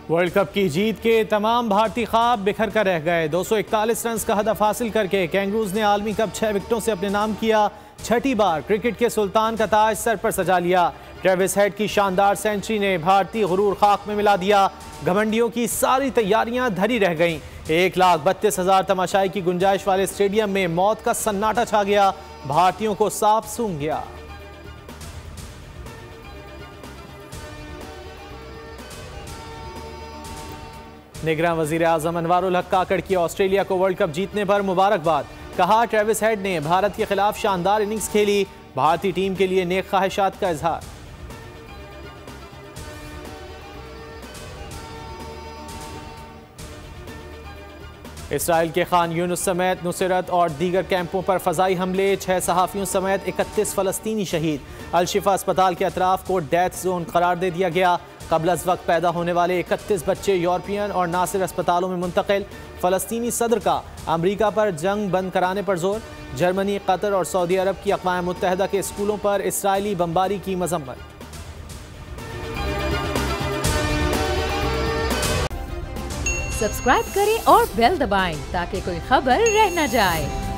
World cup की जीत के तमाम भारतीय ख्वाब बिखर कर रह गए। 241 रन का हदफ हासिल करके कैंगरूज ने आलमी कप 6 विकेटों से अपने नाम किया। छठी बार क्रिकेट के सुल्तान का ताज सर पर सजा लिया। ट्रेविस हेड की शानदार सेंचुरी ने भारतीय गुरूर खाक में मिला दिया। घमंडियों की सारी तैयारियां धरी रह गईं। 1,32,000 तमाशाई की गुंजाइश वाले स्टेडियम में मौत का सन्नाटा छा गया। भारतीयों को साफ सूंघ गया। निगरान वजीर आजम अनवारुल हक काकड़ की ऑस्ट्रेलिया को वर्ल्ड कप जीतने पर मुबारकबाद। कहा, ट्रेविस हेड ने भारत के खिलाफ शानदार इनिंग्स खेली। भारतीय टीम के लिए नेक ख्वाहिशात का इजहार। इसराइल के खान यूनुस समेत नुसरत और दीगर कैंपों पर फजाई हमले। 6 सहाफ़ियों समेत 31 फ़लस्तीनी शहीद। अल-शिफा अस्पताल के अतराफ को डेथ जोन करार दे दिया गया। कबल अज़ वक्त पैदा होने वाले 31 बच्चे यूरोपियन और नासिर अस्पतालों में मुंतकिल। फ़लस्तीनी सदर का अमरीका पर जंग बंद कराने पर जोर। जर्मनी, कतर और सऊदी अरब की अक़वाम मुत्तहिदा के स्कूलों पर इसराइली बमबारी की मज़म्मत। सब्सक्राइब करें और बेल दबाएं ताकि कोई खबर रह न जाए।